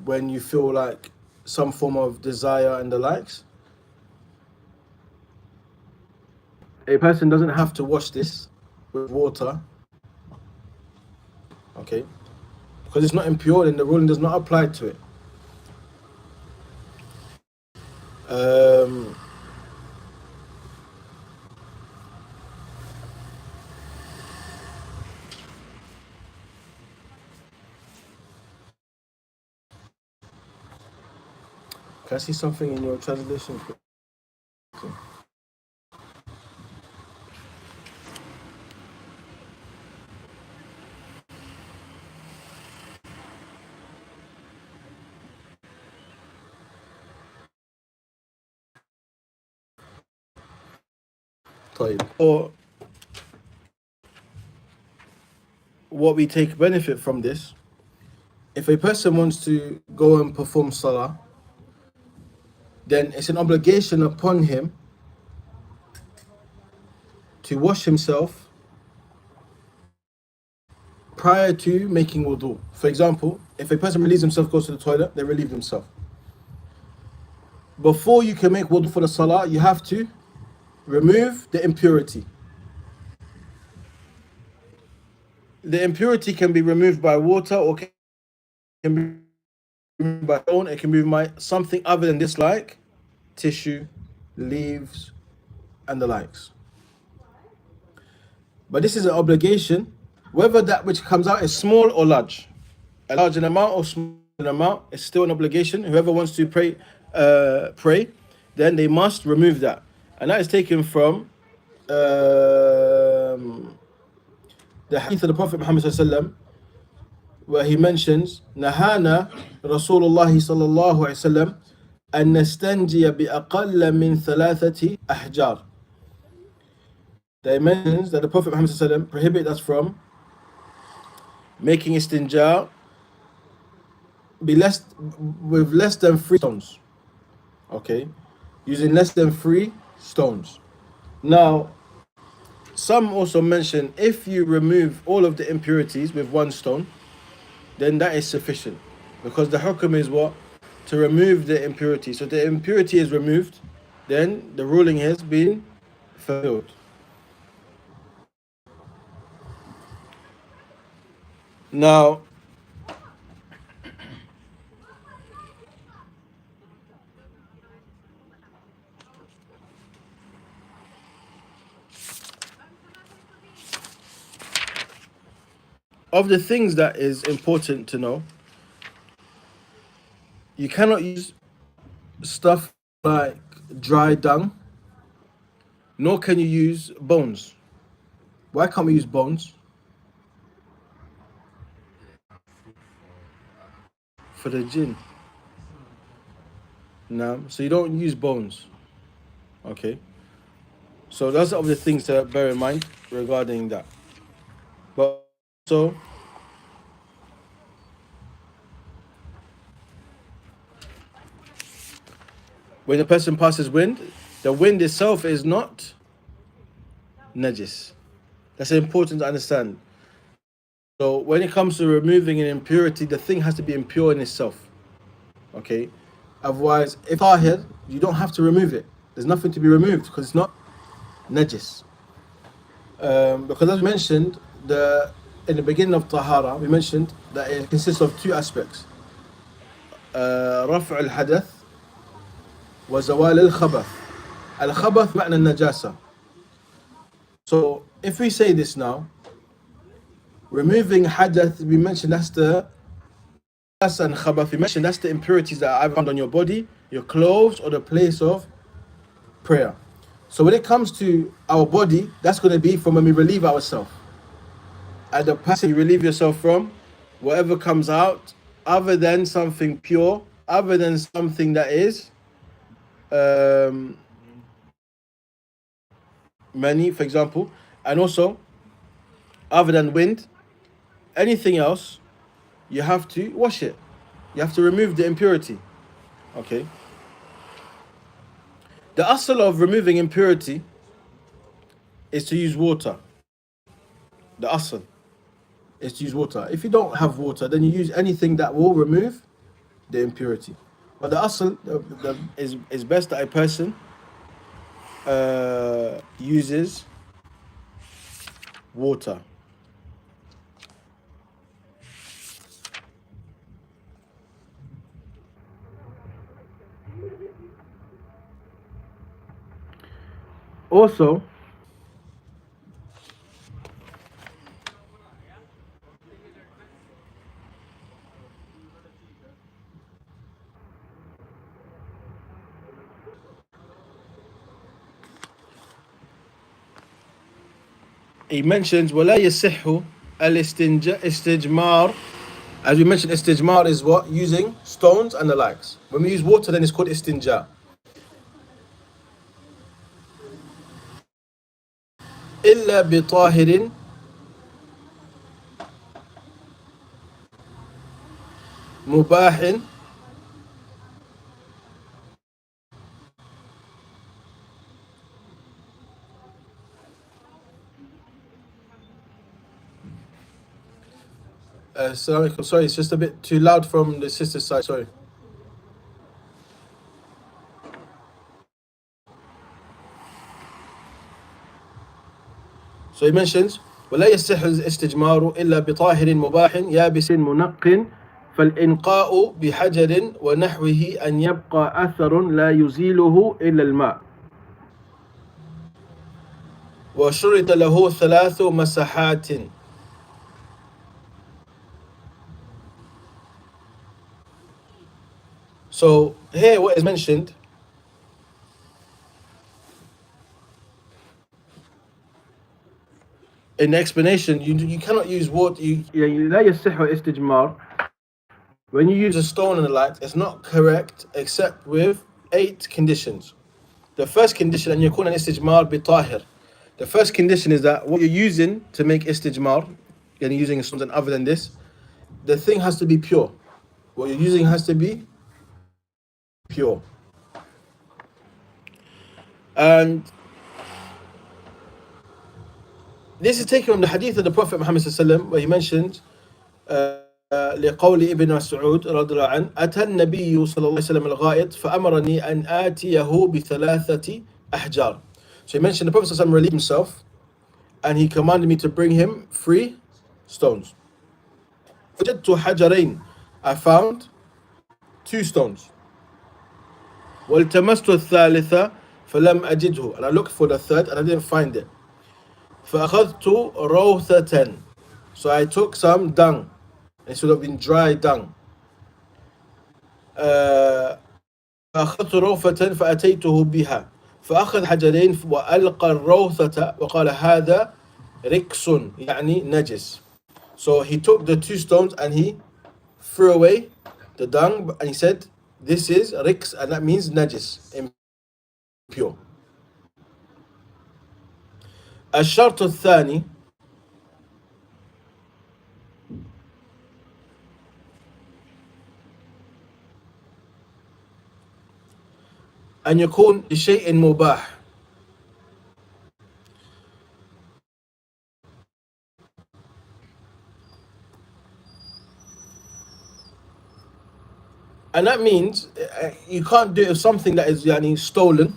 when you feel like some form of desire and the likes. A person doesn't have to wash this with water, okay? Because it's not impure, and the ruling does not apply to it. Can I see something in your translation? Okay. Or what we take benefit from this, if a person wants to go and perform salah, then it's an obligation upon him to wash himself prior to making wudu. For example, if a person relieves himself, goes to the toilet, they relieve themselves. Before you can make wudu for the salah, you have to remove the impurity. The impurity can be removed by water, or can be removed by stone. It can be by something other than this, like tissue, leaves, and the likes. But this is an obligation, whether that which comes out is small or large. A large amount or small amount is still an obligation. Whoever wants to pray, then they must remove that. And that is taken from the hadith of the Prophet Muhammad sallallahu where he mentions, Nahana Rasulullah sallallahu alaihi wasallam an nastanjiya bi aqalla min thalathati ahjar. That mentions that the Prophet Muhammad sallallahu alaihi wasallam prohibited us from making istinja with less than 3 stones. Okay, using less than 3 stones. Now, some also mention if you remove all of the impurities with 1 stone, then that is sufficient, because the hukm is what? To remove the impurity. So the impurity is removed, then the ruling has been fulfilled. Now, of the things that is important to know, you cannot use stuff like dry dung, nor can you use bones. Why can't we use bones? For the jinn. No, so you don't use bones. Okay. So that's of the things to bear in mind regarding that. But also, when a person passes wind, the wind itself is not najis. That's important to understand. So when it comes to removing an impurity, the thing has to be impure in itself. Okay? Otherwise, if tahir, you don't have to remove it. There's nothing to be removed because it's not najis. Because as mentioned, in the beginning of tahara, we mentioned that it consists of 2 aspects. رفع الحدث وزوال الخبث. الخبث معنى النجاسة. So if we say this now, removing hadath, we mentioned that's the and khabath, we mentioned that's the impurities that are either found on your body, your clothes, or the place of prayer. So when it comes to our body, that's going to be from when we relieve ourselves. At the person you relieve yourself from, whatever comes out, other than something pure, other than something that is many, for example, and also other than wind, anything else, you have to wash it. You have to remove the impurity. Okay. The asl of removing impurity is to use water. The asl is to use water. If you don't have water, then you use anything that will remove the impurity. But the asl is best that a person uses water. Also, he mentions ولا يصح الاستجمار. As we mentioned, istijmar is what? Using stones and the likes. When we use water, then it's called istinja. إلا بطاهر مباح sorry, it's just a bit too loud from the sister's side. Sorry. So he mentions ولا يصح الاستجمار إلا بطاهر مباح يابس منق فالإنقاء بحجر ونحوه أن يبقى أثر لا يزيله إلا الماء وشرط له 3 مسحات. So here what is mentioned in the explanation, you cannot use water. لا يصح الاستجمار. When you use a stone and the like, it's not correct except with 8 conditions. The first condition, أن يكون الاستجمار بطاهر. The first condition is that what you're using to make istijmar, and using something other than this, the thing has to be pure. What you're using has to be pure. And this is taken from the hadith of the Prophet Muhammad ﷺ, where he mentioned لقول ابن مسعود رضي الله عنه أتى النبي صلى الله عليه وسلم الغائط فأمرني أن آتيه بثلاثة أحجار. So he mentioned the Prophet ﷺ relieved himself and he commanded me to bring him 3 stones. وجدت حجرين. I found 2 stones. والتمست الثالثة فلم أجده. And I looked for the third and I didn't find it. فأخذت روثة. So I took some dung. It should have been dry dung. فأخذت روثة فأتيته بها فأخذ حجرين وألقى الروثة وقال هذا ركس يعني نجس. So he took the 2 stones and he threw away the dung and he said this is riks and that means najis, impure. الشرط الثاني أن يكون لشيء مباح. And that means you can't do it with something that is yani, stolen.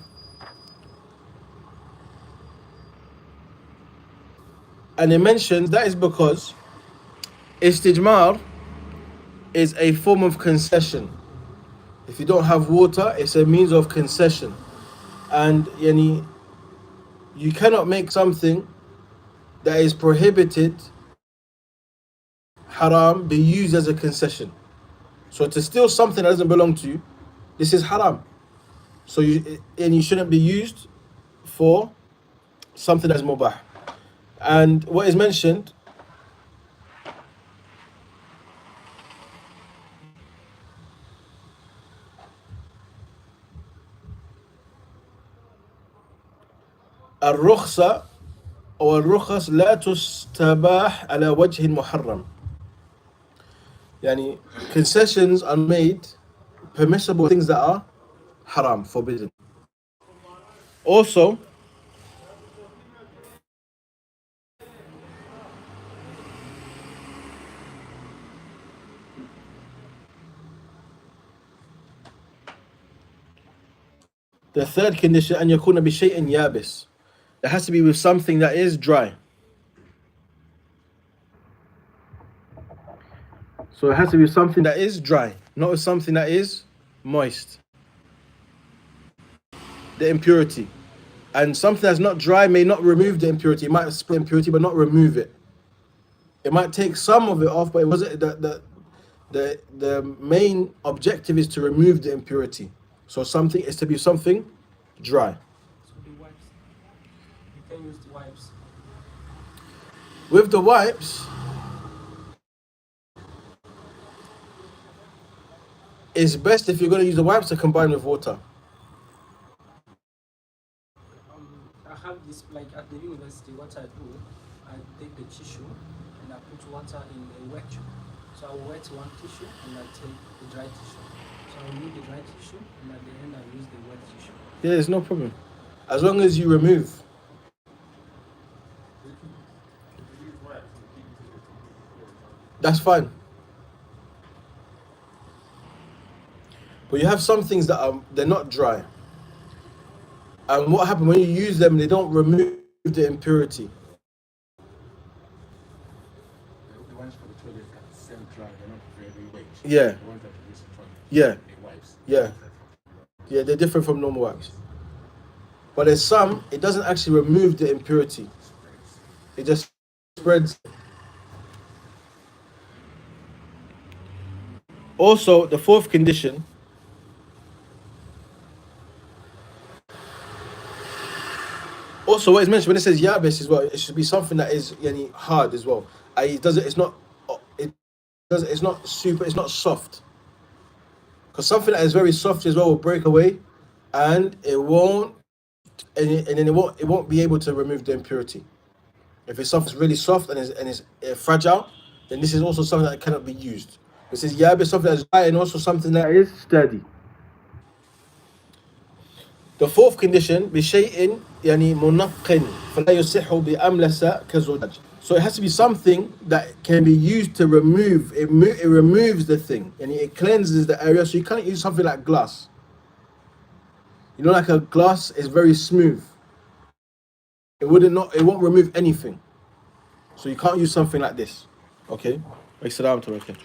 And it mentions that is because istijmar is a form of concession. If you don't have water, it's a means of concession. And yani, you cannot make something that is prohibited, haram, be used as a concession. So to steal something that doesn't belong to you, this is haram. So you shouldn't be used for something that's mubah. And what is mentioned الرخصة أو الرخص لا تستباح على وجه محرم. يعني concessions are made permissible things that are haram, forbidden. Also, The third condition, أن يكون بشيء يابس. It has to be with something that is dry. So it has to be something that is dry, not with something that is moist. The impurity. And something that's not dry may not remove the impurity. It might split impurity, but not remove it. It might take some of it off, but it wasn't the main objective is to remove the impurity. So something is to be something dry. So the wipes. You can use the wipes. With the wipes, it's best if you're going to use the wipes to combine with water. I have this, like at the university, what I do, I take the tissue and I put water in a wet tube. So I will wet one tissue and I take the dry tissue. So I will use the dry tissue and at the end I use the wet tissue. Yeah, there's no problem. As long as you remove. That's fine. But you have some things that they're not dry. And what happens when you use them, they don't remove the impurity. The ones for the toilet are semi-dry, they're not very wet. Yeah. The ones that you use for toilet, Yeah. they wipes. Yeah. Yeah, they're different from normal wipes. But there's some, it doesn't actually remove the impurity. It just spreads. Also, the fourth condition, also what is mentioned when it says yabis as well, it should be something that is hard as well. It's not super, it's not soft. Because something that is very soft as well will break away, and it won't be able to remove the impurity. If it's something that's really soft and is fragile, then this is also something that cannot be used. This is yabis, something that's dry, and also something that is sturdy. The fourth condition, بشيء يعني منق فلا يصح بأملس كزجاج. So it has to be something that can be used to remove. It removes the thing, and it cleanses the area. So you can't use something like glass. You know, like a glass is very smooth. It won't remove anything. So you can't use something like this. Okay. Okay.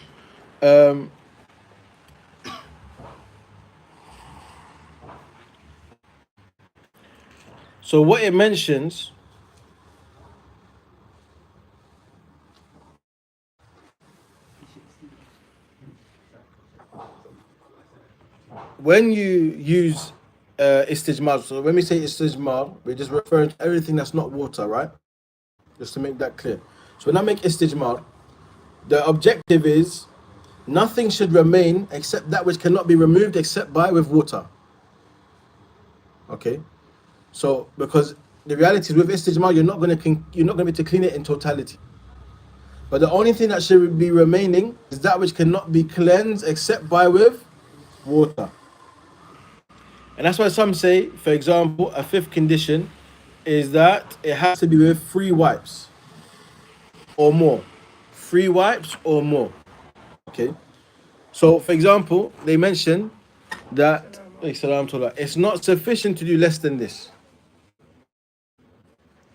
So what it mentions, when you use istijmar, so when we say istijmar, we're just referring to everything that's not water, right? Just to make that clear. So when I make istijmar, the objective is nothing should remain except that which cannot be removed except with water. Okay? So because the reality is with istijmar, you're not going to be able to clean it in totality. But the only thing that should be remaining is that which cannot be cleansed except with water. And that's why some say, for example, a fifth condition is that it has to be with 3 wipes or more. 3 wipes or more. Okay? So, for example, they mention that it's not sufficient to do less than this.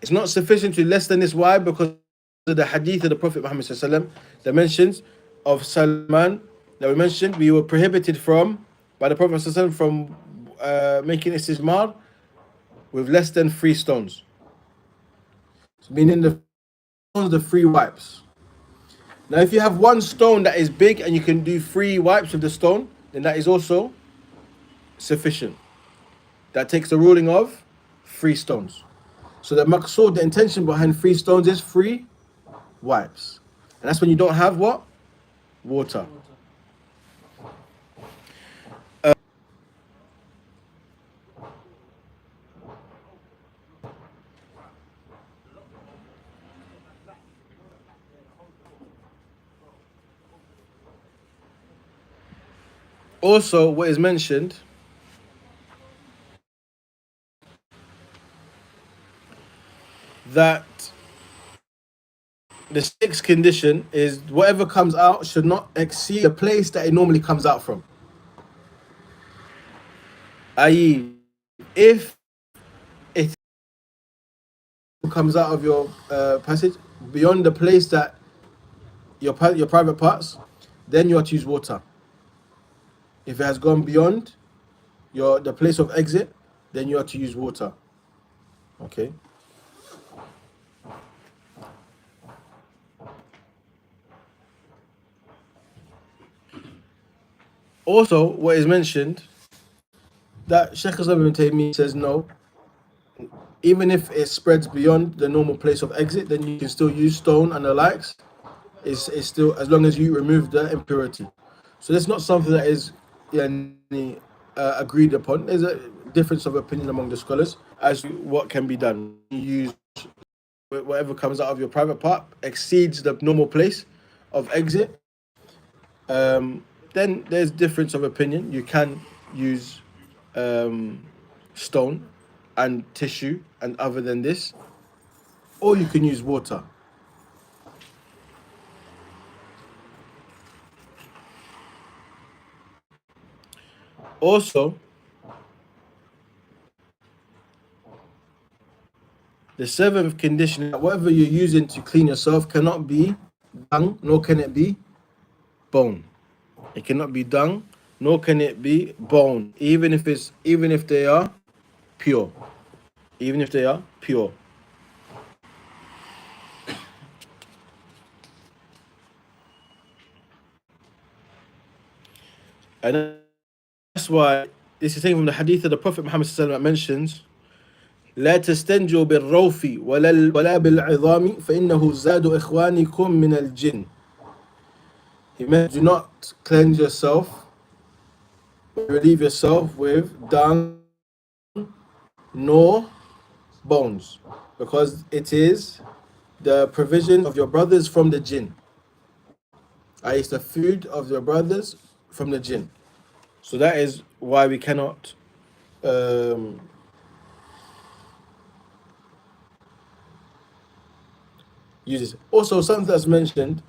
It's not sufficient to do less than this. Why? Because of the hadith of the Prophet Muhammad that mentions of Salman that we mentioned, we were prohibited by the Prophet from making istijmar with less than 3 stones. So meaning the 3 wipes. Now if you have 1 stone that is big and you can do 3 wipes with the stone, then that is also sufficient. That takes the ruling of 3 stones. So the maqsood, the intention behind 3 stones is 3 wipes. And that's when you don't have what? Water. Also, what is mentioned that the 6th condition is whatever comes out should not exceed the place that it normally comes out from. I.e., if it comes out of your passage beyond the place that your private parts, then you have to use water. If it has gone beyond the place of exit, then you have to use water. Okay. Also, what is mentioned that Sheikh Islam Ibn Taymiyyah says no. Even if it spreads beyond the normal place of exit, then you can still use stone and the likes. It's still, as long as you remove the impurity. So that's not something that is agreed upon. There's a difference of opinion among the scholars as to what can be done. You use whatever comes out of your private part exceeds the normal place of exit. Then there's difference of opinion. You can use stone and tissue and other than this, or you can use water. Also, the seventh condition is that whatever you're using to clean yourself cannot be dung, nor can it be bone. It cannot be dung, nor can it be bone, even if they are pure. Even if they are pure. And that's why this is taken from the hadith of the Prophet Muhammad that mentions لا تستنجوا بالروف ولا بالعظام فإنه زاد إخوانكم من الجن. He meant do not cleanse yourself, relieve yourself with dung nor bones, because it is the provision of your brothers from the jinn. It's the food of your brothers from the jinn. So that is why we cannot use this. Also, something that's mentioned,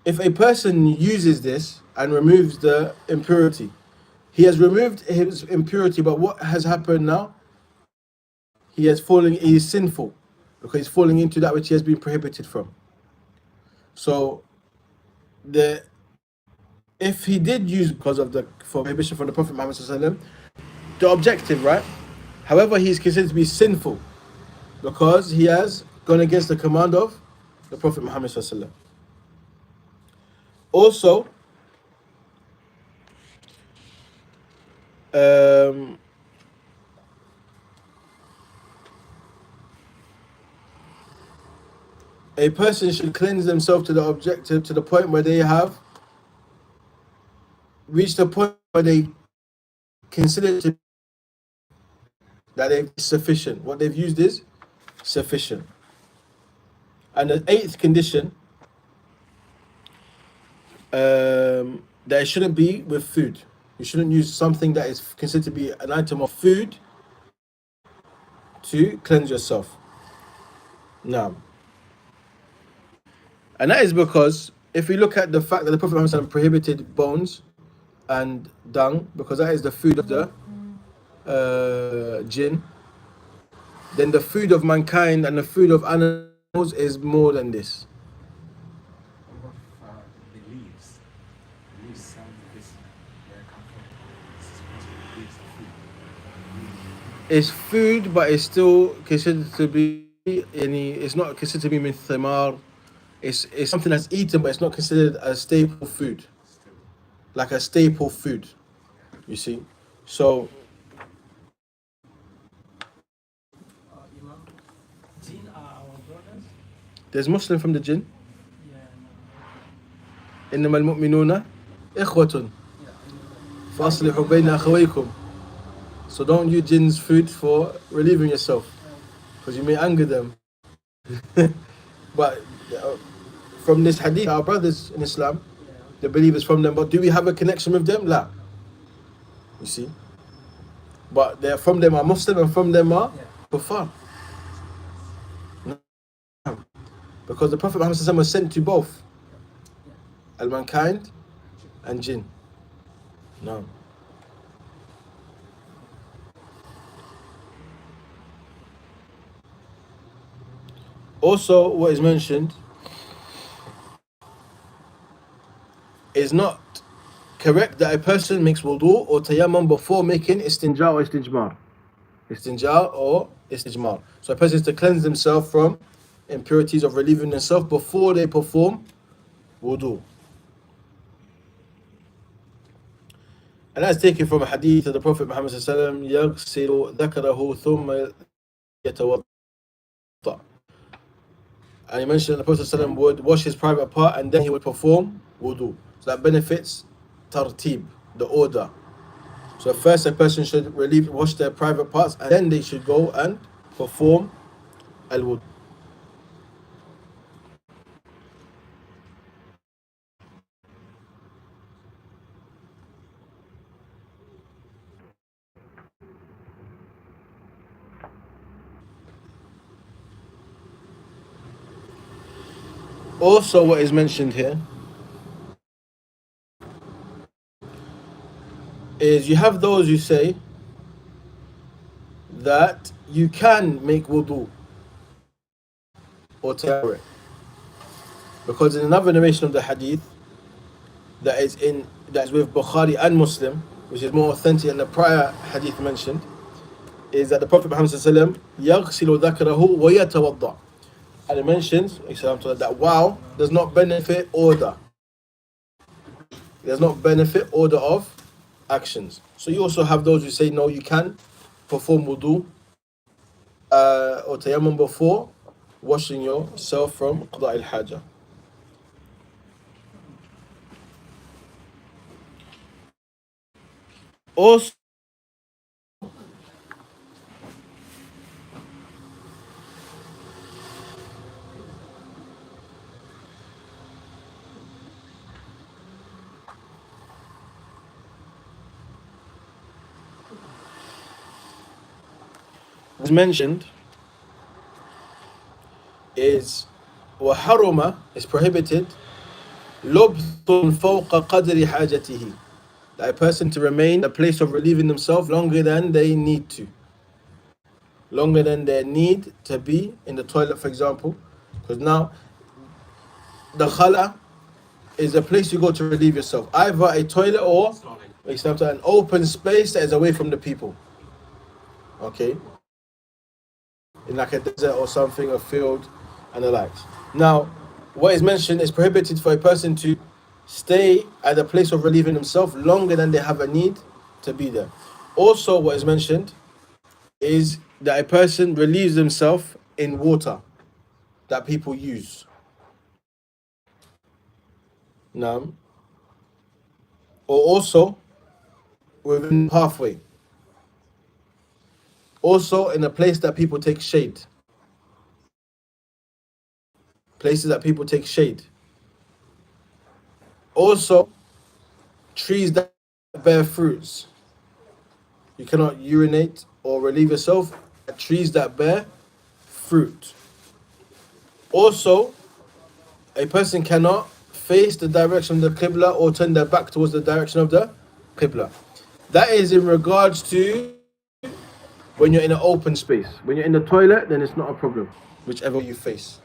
if a person uses this and removes the impurity, he has removed his impurity, but what has happened now? He is sinful because he's falling into that which he has been prohibited from. So if he did use because of the prohibition from the Prophet Muhammad, the objective, right? However, he is considered to be sinful because he has gone against the command of the Prophet Muhammad. Also, a person should cleanse themselves to the objective, to the point where they have reached a point where they consider it that they've sufficient. What they've used is sufficient. And the eighth condition, that it shouldn't be with food. You shouldn't use something that is considered to be an item of food to cleanse yourself. Now, and that is because if we look at the fact that the Prophet Muhammad prohibited bones and dung, because that is the food of the jinn, then the food of mankind and the food of animals is more than this. What about the leaves? The leaves sound this where I come from. This is supposed to be leaves of food. It's food, but it's still considered to be it's not considered to be min thamar. It's something that's eaten, but it's not considered a staple food, like a staple food. You see, so Imam, jinn are our brothers? there's Muslim from the jinn. Yeah, إنما المؤمنون إخوة no. فأصلحوا بين أخويكم. So don't use jinn's food for relieving yourself, because you may anger them. But from this hadith, our brothers in Islam, the believers from them, but do we have a connection with them? La. You see? But they're from them are Muslim and from them are kuffar. Because the Prophet Muhammad was sent to both al-mankind and jinn. No. Also, what is mentioned is not correct that a person makes wudu or tayammum before making istinja or istijmar. Istinja or istijmar. So a person is to cleanse himself from impurities of relieving himself before they perform wudu. And that's taken from a hadith of the Prophet Muhammad يغسل ذكره ثم يتوضأ. And he mentioned the Prophet ﷺ would wash his private part and then he would perform wudu. So that benefits tartib, the order. So first a person should wash their private parts and then they should go and perform al-wudu. Also, what is mentioned here is you have those who say that you can make wudu or tayammum, because in another narration of the hadith that is with Bukhari and Muslim, which is more authentic than the prior hadith mentioned, is that the Prophet Muhammad ﷺ يغسل ذكره ويتوضأ, and it mentions that wow does not benefit order. It does not benefit order of actions. So you also have those who say no, you can perform wudu or tayammum before washing yourself from qada al-haja. Also, as mentioned, is وحرم is prohibited لبث فوق قدر حاجته, that a person to remain in a place of relieving themselves longer than they need to, longer than their need to be in the toilet, for example. Because now the khala is a place you go to relieve yourself, either a toilet or an open space that is away from the people, okay, in like a desert or something, a field and the likes. Now what is mentioned is prohibited for a person to stay at a place of relieving himself longer than they have a need to be there. Also, what is mentioned is that a person relieves himself in water that people use. Now, or also within the pathway. Also in a place that people take shade. Places that people take shade. Also, trees that bear fruits. You cannot urinate or relieve yourself at trees that bear fruit. Also, a person cannot face the direction of the Qibla or turn their back towards the direction of the Qibla. That is in regards to when you're in an open space. When you're in the toilet, then it's not a problem, whichever you face.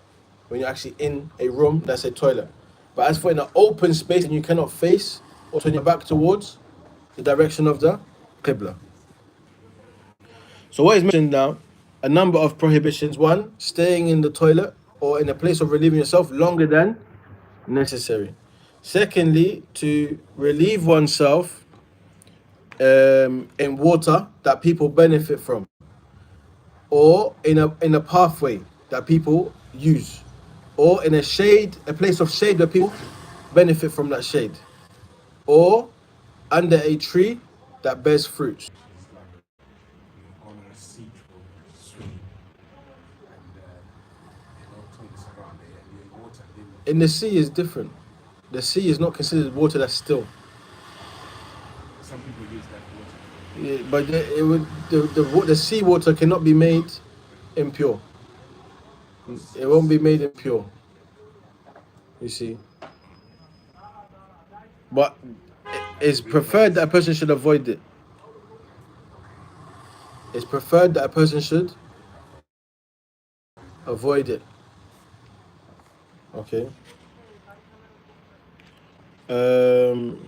When you're actually in a room, that's a toilet. But as for in an open space, and you cannot face or turn your back towards the direction of the Qibla. So what is mentioned now, a number of prohibitions. One, staying in the toilet or in a place of relieving yourself longer than necessary. Secondly, to relieve oneself in water that people benefit from, or in a pathway that people use, or in a place of shade where people benefit from that shade, or under a tree that bears fruits. It's like you're on a sea or swimming, and toilets around there, and you're in water. In the sea is different. The sea is not considered water that's still. Some people use that water. Yeah, but the sea water cannot be made impure. It won't be made impure. You see. But it's preferred that a person should avoid it. It's preferred that a person should avoid it. Okay. Um,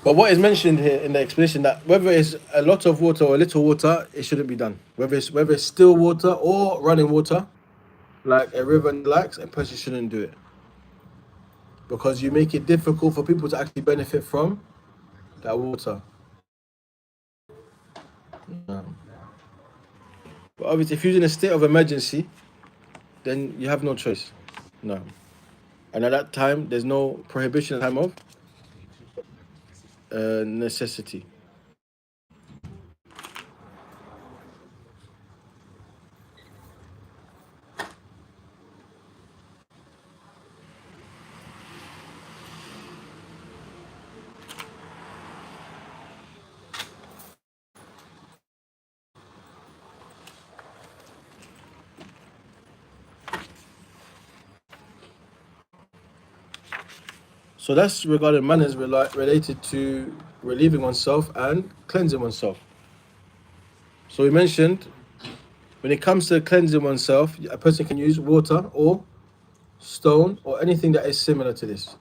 but what is mentioned here in the explanation that whether it's a lot of water or a little water, it shouldn't be done. Whether it's still water or running water, like a river and the likes, a person shouldn't do it because you make it difficult for people to actually benefit from that water. But obviously, if you're in a state of emergency, then you have no choice. No. And at that time, there's no prohibition at the time of necessity. So that's regarding manners related to relieving oneself and cleansing oneself. So we mentioned when it comes to cleansing oneself, a person can use water or stone or anything that is similar to this.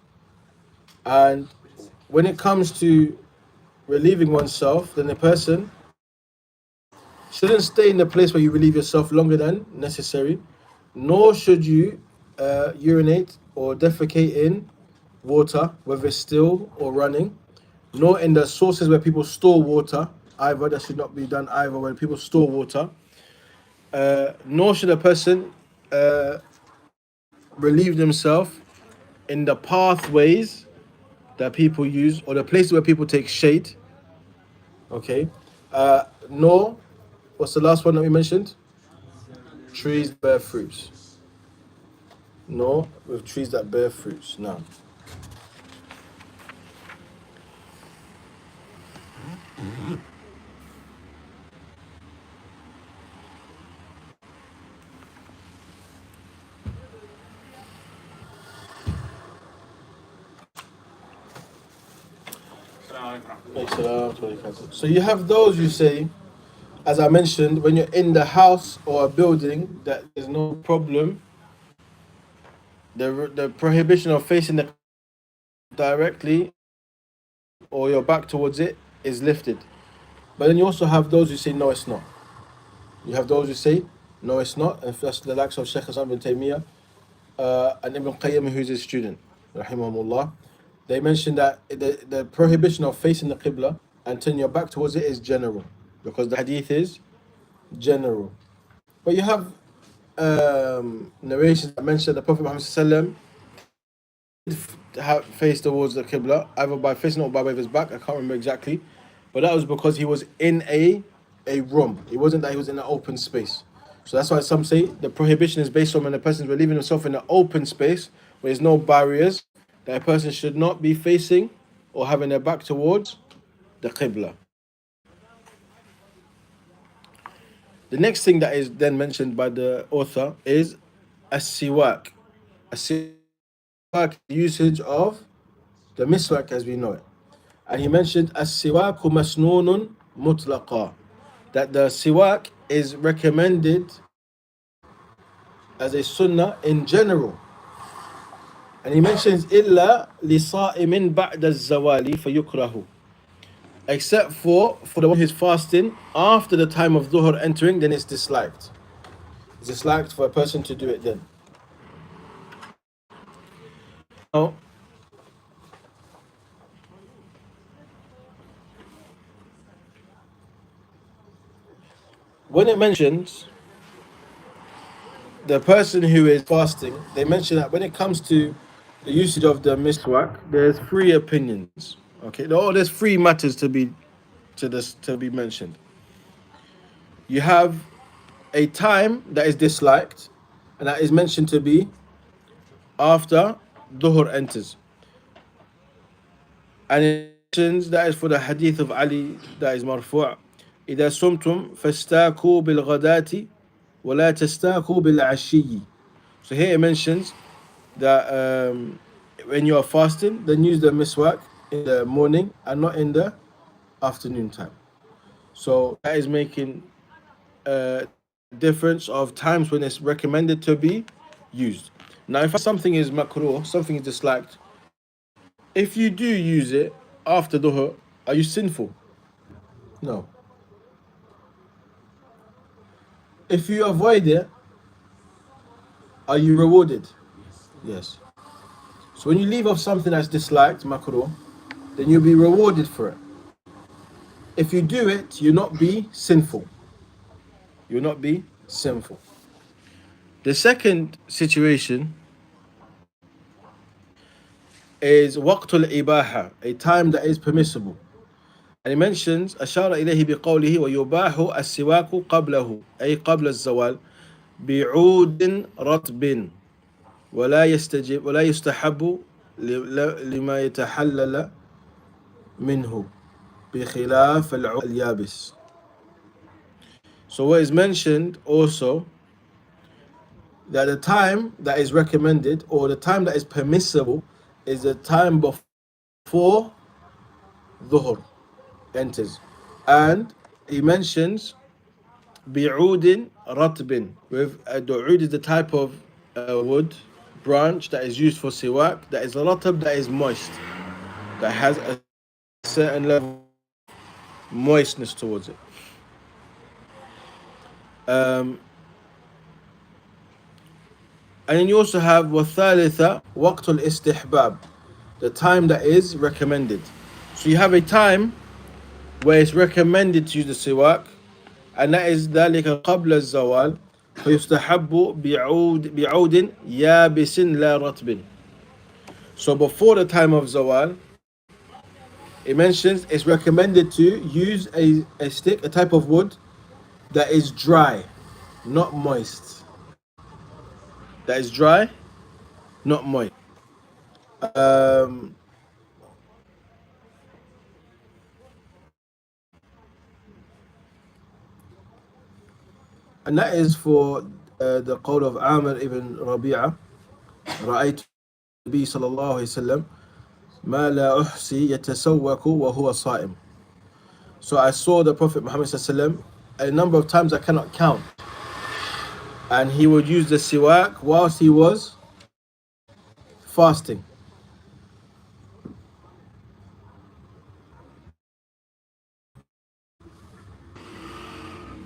And when it comes to relieving oneself, then the person shouldn't stay in the place where you relieve yourself longer than necessary, nor should you urinate or defecate in water, whether it's still or running, nor in the sources where people store water, either. That should not be done either when people store water. Nor should a person relieve themselves in the pathways that people use or the places where people take shade. Okay. Nor, what's the last one that we mentioned? Trees bear fruits. Nor with trees that bear fruits. Now. So you have those you say, as I mentioned, when you're in the house or a building, that there's no problem. The prohibition of facing the directly or your back towards it is lifted. But then you also have those who say no, it's not. You have those who say no, it's not, and that's the likes of Sheikh Hassan bin Taymiyyah and Ibn Qayyim, who's his student, rahimahumullah. They mentioned that the prohibition of facing the Qibla and turning your back towards it is general, because the hadith is general. But you have narrations that mention that the Prophet Muhammad sallam face towards the Qibla, either by facing or by way of his back. I can't remember exactly, but that was because he was in a room. It wasn't that he was in an open space. So that's why some say the prohibition is based on when a person is relieving himself in an open space where there's no barriers, that a person should not be facing or having their back towards the Qibla. The next thing that is then mentioned by the author is as-siwak. As-siwak, usage of the miswak as we know it. And he mentioned as-siwaku masnunun mutlaqa, that the siwak is recommended as a sunnah in general. And he mentions illa lisa'imin ba'da az-zawali fayukrahu, except for the one who's fasting after the time of dhuhr entering, then it's disliked. It's disliked for a person to do it then. Now, when it mentions the person who is fasting, they mention that when it comes to the usage of the miswak, there's three opinions. Okay, there's three matters to be mentioned. You have a time that is disliked, and that is mentioned to be after dhuhr enters. And it mentions that is for the hadith of Ali that is marfu', إذا صمتم فاستاكوا بالغداة ولا تستاكوا بالعشي. So here it mentions that when you are fasting, then use the miswak in the morning and not in the afternoon time. So that is making difference of times when it's recommended to be used. Now, if something is makruh, something is disliked, if you do use it after dhuhr, are you sinful? No. If you avoid it, are you rewarded? Yes. So when you leave off something that's disliked, makruh, then you'll be rewarded for it. If you do it, you'll not be sinful. You'll not be sinful. The second situation is waqtul ibaha, a time that is permissible. And he mentions أشار إليه بقوله ويباح السواك قبله أي قبل الزوال بعود رطب ولا يستحب لما يتحلل منه بخلاف العود اليابس. So what is mentioned also that the time that is recommended or the time that is permissible is the time before dhuhr enters. And he mentions bi'udin ratbin, with du'ud is the type of wood branch that is used for siwak, that is ratab, that is moist, that has a certain level of moistness towards it. And then you also have وَالثَّالِثَ وَقْتُ الْإِسْتِحْبَابِ, the time that is recommended. So you have a time where it's recommended to use the siwak, and that is ذَلِكَ قَبْلَ الزَّوَالِ فَيُسْتَحَبُّ بِعَوْدٍ يَابِسٍ لَا رَطْبٍ. So before the time of zawal, it mentions it's recommended to use a stick, a type of wood that is dry, not moist. That is dry, not moist. And that is for the qawl of Amir ibn Rabi'a. رأيت النبي صلى الله عليه وسلم ما لا أحصي يتسوق وهو صائم. So I saw the Prophet Muhammad صلى الله عليه وسلم a number of times I cannot count, and he would use the siwak whilst he was fasting.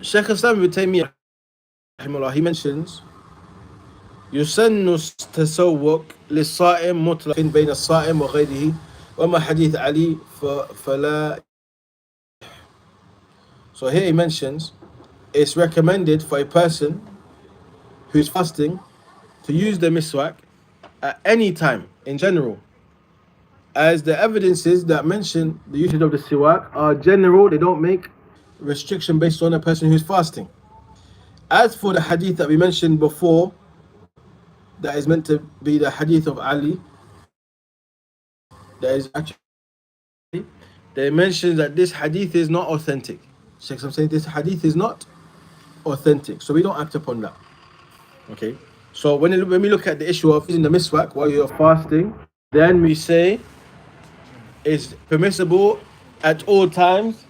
Shaykh Islam ibn Taymiyyah, he mentions يسن التسوق للصائم مطلق بين الصائم وغيره وما حديث علي فلا. So here he mentions it's recommended for a person who's fasting to use the miswak at any time in general, as the evidences that mention the usage of the siwak are general. They don't make restriction based on a person who's fasting. As for the hadith that we mentioned before, that is meant to be the hadith of Ali, that is actually, they mention that this hadith is not authentic. Sheikh Sam saying this hadith is not authentic, so we don't act upon that. Okay, so when we look at the issue of using the miswak while you're fasting, then we say it's permissible at all times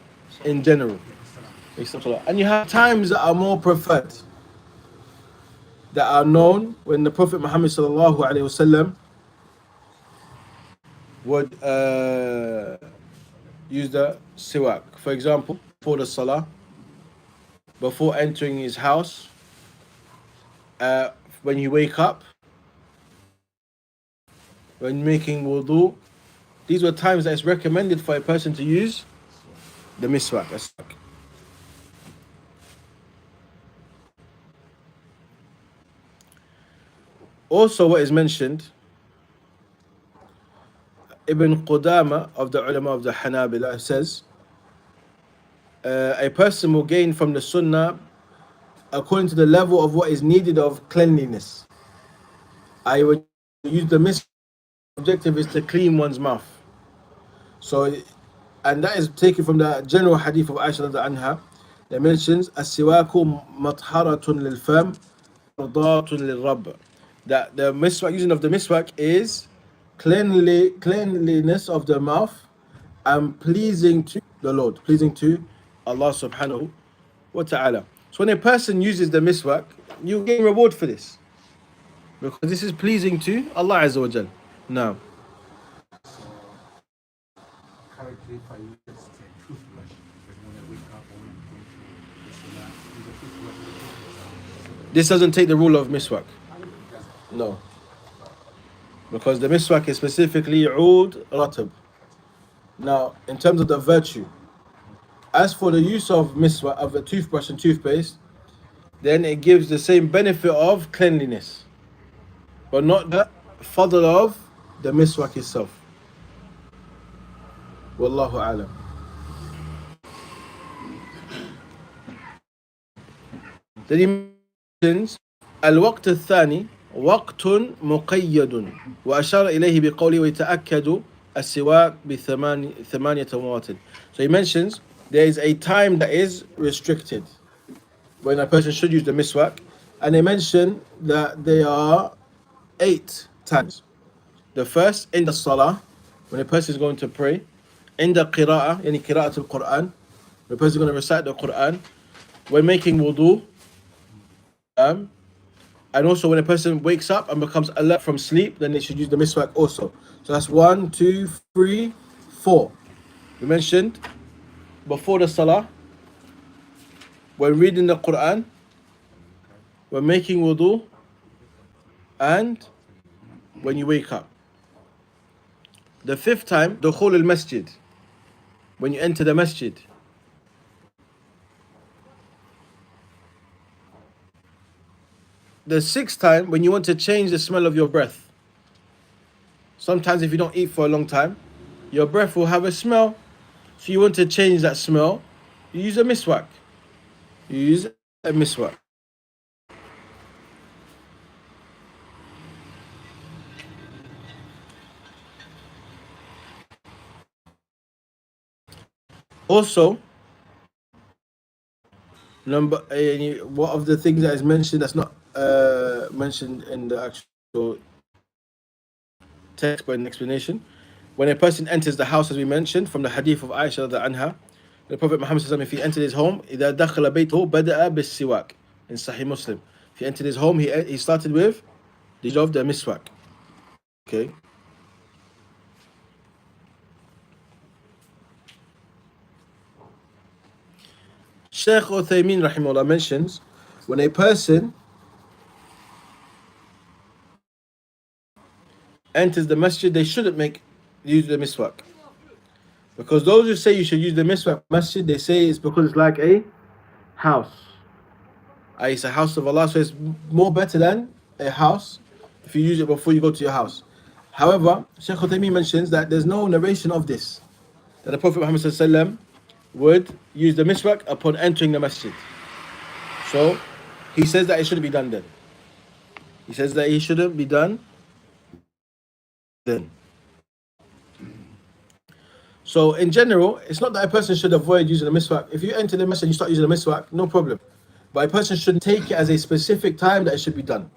in general. And you have times that are more preferred, that are known, when the Prophet Muhammad sallallahu alaihi wasallam would use the siwak. For example, before the salah, before entering his house, when you wake up, when making wudu. These were times that it's recommended for a person to use the miswak. Also, what is mentioned, Ibn Qudama of the ulama of the Hanabila says, a person will gain from the sunnah according to the level of what is needed of cleanliness. I would use the miswak. Objective is to clean one's mouth. So, and that is taken from the general hadith of Aisha anha, They mentions السواك مطهرة للفم مرضاة للرب. That the miswak, using of the miswak is cleanliness of the mouth and pleasing to the Lord, pleasing to Allah subhanahu wa ta'ala. So when a person uses the miswak, you gain reward for this, because this is pleasing to Allah Azza wa Jal. Now, So, currently, if I use a toothbrush, but when I wake up or when I'm going to the salah, use a toothbrush. this doesn't take the rule of miswak. It doesn't. No. Because the miswak is specifically oud ratab. Now, in terms of the virtue, as for the use of miswak, of a toothbrush and toothpaste, then it gives the same benefit of cleanliness, but not the fadl of the miswak itself. Wallahu alam. Then he mentions الوقت الثاني وقت مقيد وأشار إليه بقوله ويتأكد السواك بثمانية مواطن. So he mentions there is a time that is restricted when a person should use the miswak, and they mention that there are 8 times. The first, in the salah, when a person is going to pray. In the qira'ah, yani qira'at al-Quran, the person is going to recite the Quran. When making wudu, and also when a person wakes up and becomes alert from sleep, then they should use the miswak also. So that's 1, 2, 3, 4. We mentioned before the salah, when reading the Quran, when making wudu, and when you wake up. The 5th time, dukhul al-masjid, when you enter the masjid. The 6th time, when you want to change the smell of your breath. Sometimes if you don't eat for a long time, your breath will have a smell. So you want to change that smell, you use a miswak. You use a miswak. Also, one of the things that is mentioned that's not mentioned in the actual text but in explanation, when a person enters the house, as we mentioned from the hadith of Aisha anha, the Prophet Muhammad if he entered his home, إذا دخل بيته بدأ بالسواك, in Sahih Muslim. If he entered his home, he started with the use of the miswak. Okay. Shaykh Uthaymeen rahimahullah mentions when a person enters the masjid, they shouldn't use the miswak. Because those who say you should use the miswak masjid, they say it's because it's like a house. It's a house of Allah, so it's more better than a house if you use it before you go to your house. However, Shaykh Uthaymeen mentions that there's no narration of this, that the Prophet Muhammad sallallahu would use the miswak upon entering the masjid. So he says that it shouldn't be done then. He says that it shouldn't be done then. So in general, it's not that a person should avoid using the miswak. If you enter the masjid and you start using the miswak, no problem. But a person shouldn't take it as a specific time that it should be done,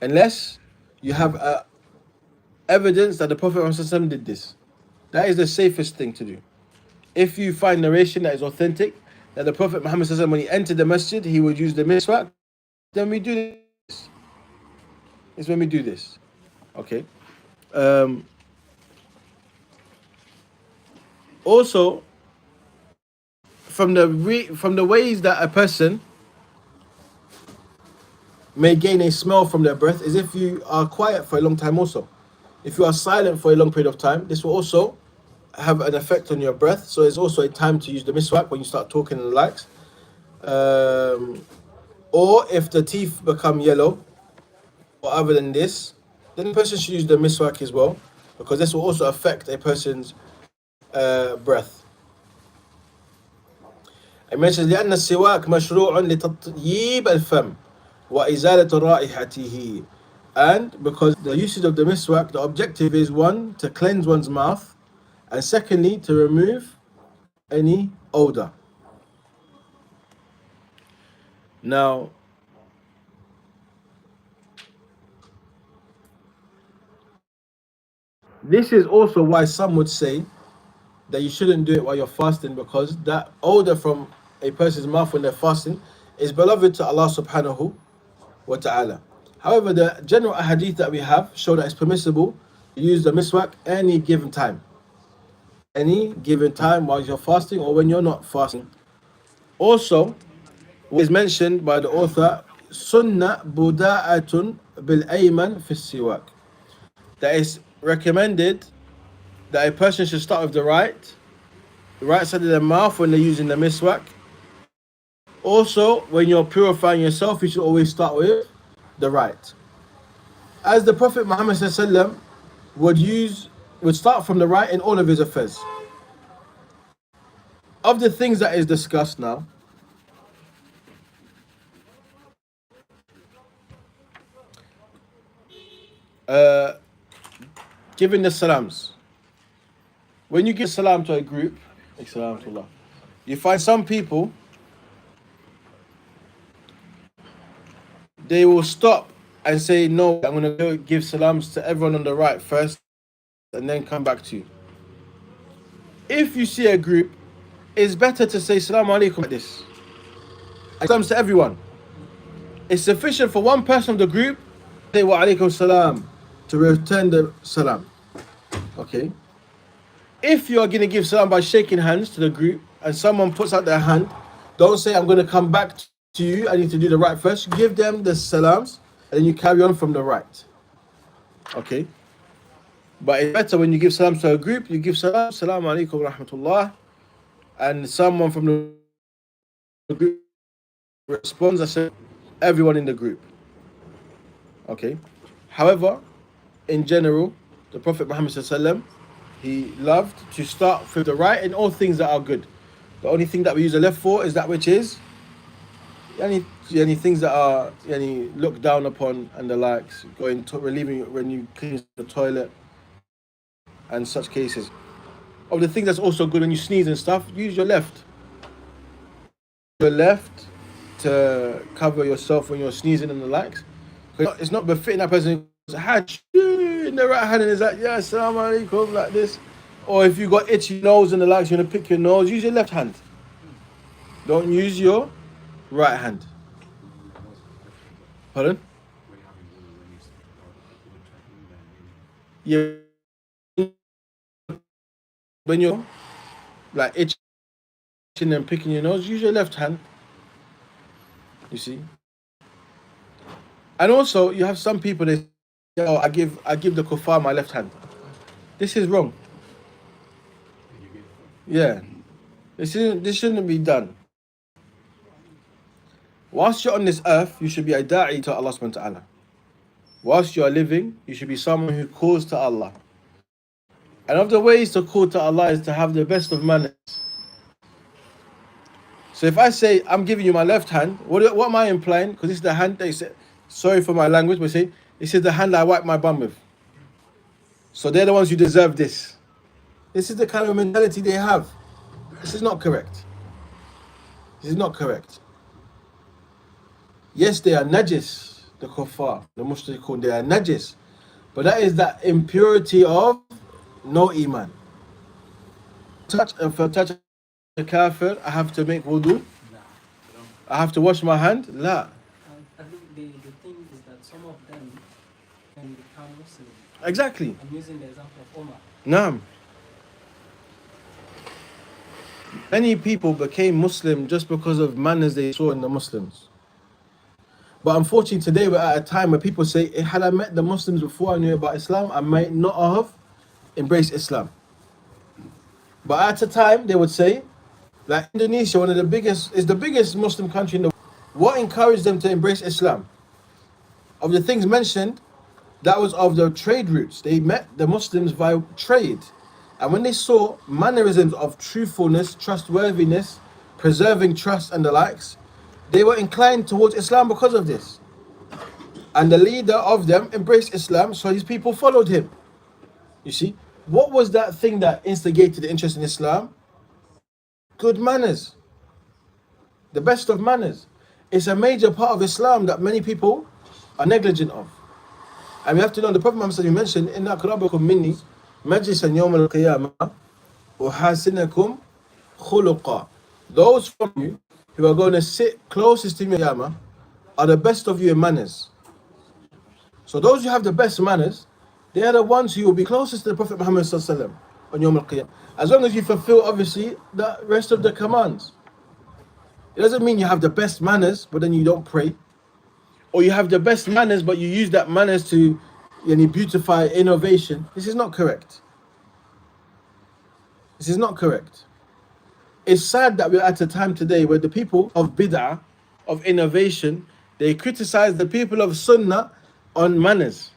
unless you have evidence that the Prophet ﷺ did this. That is the safest thing to do. If you find narration that is authentic, that the Prophet Muhammad ﷺ, when he entered the masjid, he would use the miswak, then we do this. It's when we do this. Okay. Also, from the ways that a person may gain a smell from their breath is if you are quiet for a long time also. If you are silent for a long period of time, this will also have an effect on your breath. So it's also a time to use the miswak when you start talking and the likes. Or if the teeth become yellow, or other than this, then the person should use the miswak as well, because this will also affect a person's breath. It mentions لأن السواك مشروع لتطييب الفم وإزالة رائحته. And because the usage of the miswak, the objective is 1, to cleanse one's mouth, and secondly, to remove any odor. Now, this is also why some would say that you shouldn't do it while you're fasting, because that odor from a person's mouth when they're fasting is beloved to Allah subhanahu wa ta'ala. However, the general hadith that we have show that it's permissible to use the miswak any given time. Any given time while you're fasting or when you're not fasting. Also, what is mentioned by the author, Sunnah buda'atun bil ayman fi siwak. That is recommended that a person should start with the right side of their mouth when they're using the miswak. Also, when you're purifying yourself, you should always start with the right. As the Prophet Muhammad ﷺ would start from the right in all of his affairs. Of the things that is discussed now, giving the salams. When you give salam to a group, you find some people, they will stop and say, no, I'm going to go give salams to everyone on the right first and then come back to you. If you see a group, it's better to say salam alaikum like this. It comes to everyone. It's sufficient for one person of the group to say wa alaikum salam, to return the salam. Okay? If you are going to give salam by shaking hands to the group and someone puts out their hand, don't say, I'm going to come back to you, I need to do the right first. Give them the salams and then you carry on from the right. Okay? But it's better when you give salams to a group, you give salam, salam alaikum wa rahmatullah, and someone from the group responds, I say, everyone in the group. Okay? However, in general, the Prophet Muhammad ﷺ, he loved to start with the right in all things that are good. The only thing that we use the left for is that which is any things that are looked down upon and the likes, relieving when you clean the toilet and such cases. Of the things that's also good when you sneeze and stuff, use your left. Your left to cover yourself when you're sneezing and the likes. It's not befitting that person who's had in the right hand and is like, yeah, assalamu alaikum, like this. Or if you got itchy nose and the likes, you want to pick your nose, use your left hand. Don't use your right hand. Pardon? Yeah. When you're like itching and picking your nose, use your left hand. You see? And also, you have some people that say, oh, I give the kuffar my left hand. This is wrong. Yeah. This shouldn't be done. Whilst you're on this earth, you should be a da'i to Allah subhanahu wa ta'ala. Whilst you are living, you should be someone who calls to Allah. And of the ways to call to Allah is to have the best of manners. So if I say, I'm giving you my left hand, what am I implying? Because this is the hand they say, sorry for my language, but say, this is the hand I wipe my bum with. So they're the ones who deserve this. This is the kind of mentality they have. This is not correct. This is not correct. Yes, they are najis, the kuffar, the mushrikun, they are najis. But that is that impurity of no iman. If I touch a kafir, I have to make wudu. I have to wash my hand. La. I think the thing is that some of them can become Muslim. Exactly. I'm using the example of Omar. Naam. Many people became Muslim just because of manners they saw in the Muslims. But unfortunately today we're at a time where people say, had I met the Muslims before I knew about Islam, I might not have embraced Islam. But at the time they would say, like Indonesia, is the biggest Muslim country in the world. What encouraged them to embrace Islam? Of the things mentioned, that was of the trade routes. They met the Muslims via trade. And when they saw mannerisms of truthfulness, trustworthiness, preserving trust and the likes, they were inclined towards Islam because of this. And the leader of them embraced Islam, so his people followed him. You see, what was that thing that instigated the interest in Islam? Good manners. The best of manners. It's a major part of Islam that many people are negligent of. And we have to know, the Prophet Muhammad mentioned, إِنَّ أَقْرَبَكُم مِّنِّي مَجْلِسًا يَوْمَ الْقِيَامَةِ أُحَاسِنَكُمْ خُلُقًا. Those from you who are going to sit closest to me on Qiyamah are the best of you in manners. So those who have the best manners, they are the ones who will be closest to the Prophet Muhammad on Yawm al-Qiyamah. As long as you fulfill, obviously, the rest of the commands. It doesn't mean you have the best manners, but then you don't pray. Or you have the best manners, but you use that manners to beautify innovation. This is not correct. This is not correct. It's sad that we're at a time today where the people of bid'ah, of innovation, they criticize the people of sunnah on manners.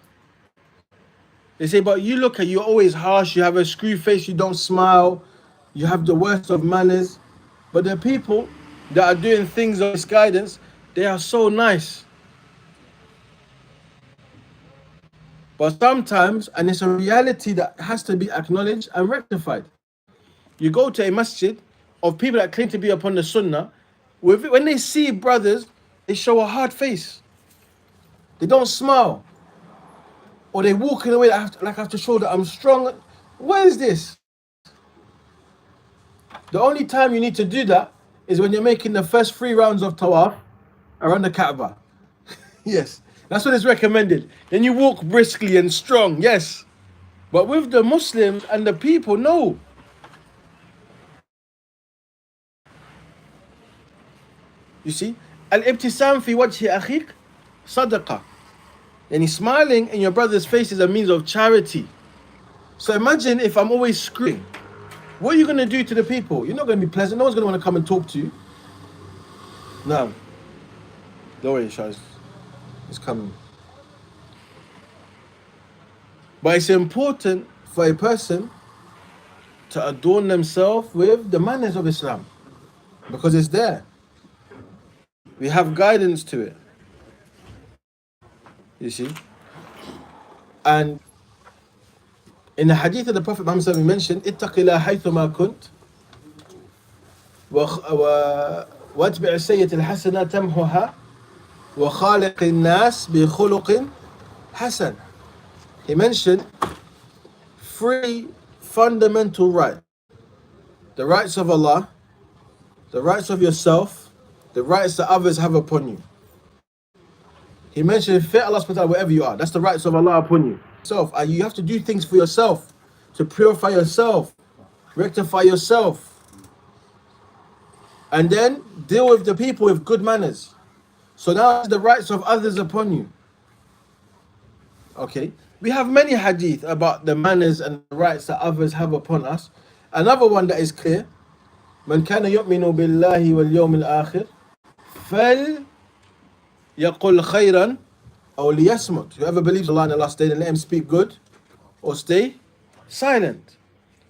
They say, but you look at, you're always harsh, you have a screw face, you don't smile, you have the worst of manners. But the people that are doing things of misguidance, they are so nice. But sometimes, and it's a reality that has to be acknowledged and rectified. You go to a masjid of people that claim to be upon the sunnah, when they see brothers, they show a hard face. They don't smile. Or they walk in a way that I have to show that I'm strong. Where is this? The only time you need to do that is when you're making the first 3 rounds of tawaf around the Kaaba. Yes, that's what is recommended. Then you walk briskly and strong, yes. But with the Muslims and the people, no. You see, al-ibtisam fi wajhi akhik sadaqah. And he's smiling in your brother's face is a means of charity. So imagine if I'm always screaming. What are you going to do to the people? You're not going to be pleasant. No one's going to want to come and talk to you. No. Don't worry, Shaz. It's coming. But it's important for a person to adorn themselves with the manners of Islam. Because it's there. We have guidance to it. You see? And in the hadith of the Prophet Muhammad we mentioned, اتق الله حيثما كنت واتبع السيئة الحسنة تمحها وخالق الناس بخلق حسن. He mentioned 3 fundamental rights. The rights of Allah, the rights of yourself, the rights that others have upon you. He mentioned, fear Allah subhanahu wa ta'ala wherever you are. That's the rights of Allah upon you. You have to do things for yourself, to purify yourself, rectify yourself. And then deal with the people with good manners. So now the rights of others upon you. Okay. We have many hadith about the manners and the rights that others have upon us. Another one that is clear. من كان يؤمن بالله واليوم الآخر فليقل خيرا أو ليصمت. Whoever believes Allah in the last day, then let him speak good or stay silent.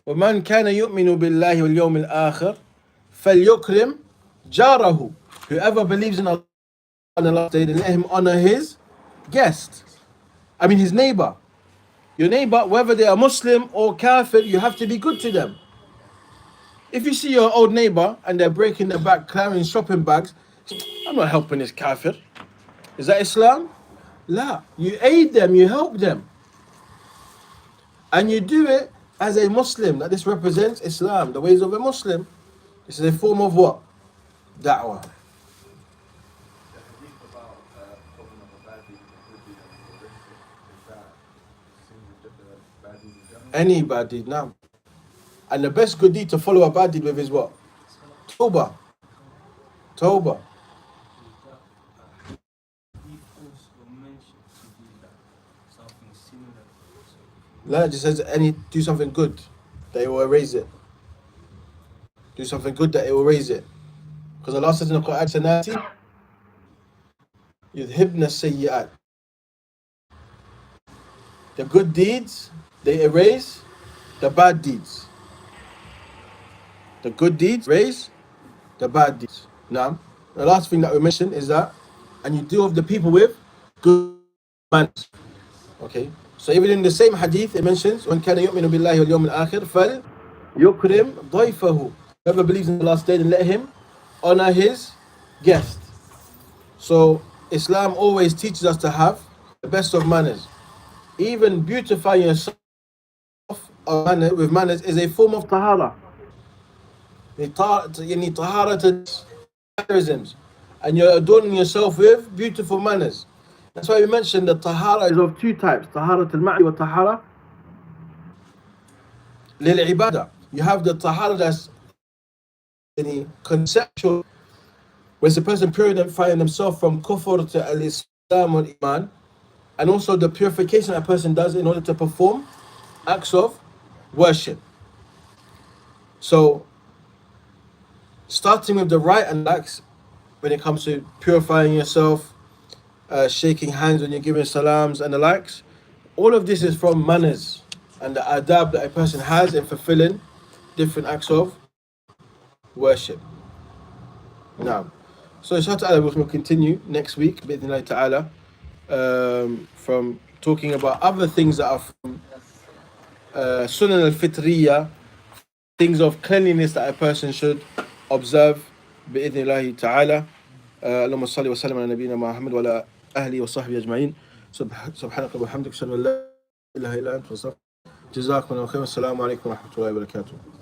ومن كان يؤمن بالله واليوم الآخر فليكرم جاره. Whoever believes in Allah in the last day, then let him honor his guest. His neighbor. Your neighbor, whether they are Muslim or Kafir, you have to be good to them. If you see your old neighbor and they're breaking their back, carrying shopping bags, I'm not helping this Kafir. Is that Islam? La. You aid them, you help them. And you do it as a Muslim. That this represents Islam, the ways of a Muslim. This is a form of what? Da'wah. Any bad deed now. And the best good deed to follow a bad deed with is what? Tawbah. Tawbah. Allah just says do something good, that it will erase it. Do something good that it will erase it. Because Allah says in the Quran, Sanati yudhibna sayyi'at. The good deeds, they erase the bad deeds. The good deeds erase the bad deeds. Now, the last thing that we mentioned is that, and you deal with the people with good manners. Okay? So even in the same hadith, it mentions, when كَانَ يُؤْمِنُ بِاللَّهِ وَالْيَوْمِ الْآخِرِ فَلْيُكْرِمْ ضَيْفَهُ. Whoever believes in the last day, then let him honor his guest. So Islam always teaches us to have the best of manners. Even beautifying yourself with manners is a form of tahara. You need tahara to mannerisms, and you're adorning yourself with beautiful manners. That's why we mentioned that tahara is of two types: tahara al-ma'i wa tahara lil-ibadah. You have the tahara that's conceptual, where it's a person purifying himself from kufr to al-islam or iman, and also the purification a person does in order to perform acts of worship. So, starting with the right and acts when it comes to purifying yourself, shaking hands when you're giving salams and the likes, all of this is from manners and the adab that a person has in fulfilling different acts of worship. Now, so inshallah we'll continue next week, bi'idhnillahi ta'ala, from talking about other things that are from sunan al-fitriya, things of cleanliness that a person should observe, bi'idhnillahi ta'ala. اللهم صل وسلم على نبينا محمد وعلى اهله وصحبه اجمعين. سبحانك وبحمدك اشهد ان لا اله الا انت واستغفرك. جزاكم الله خيرا. السلام عليكم ورحمه الله وبركاته.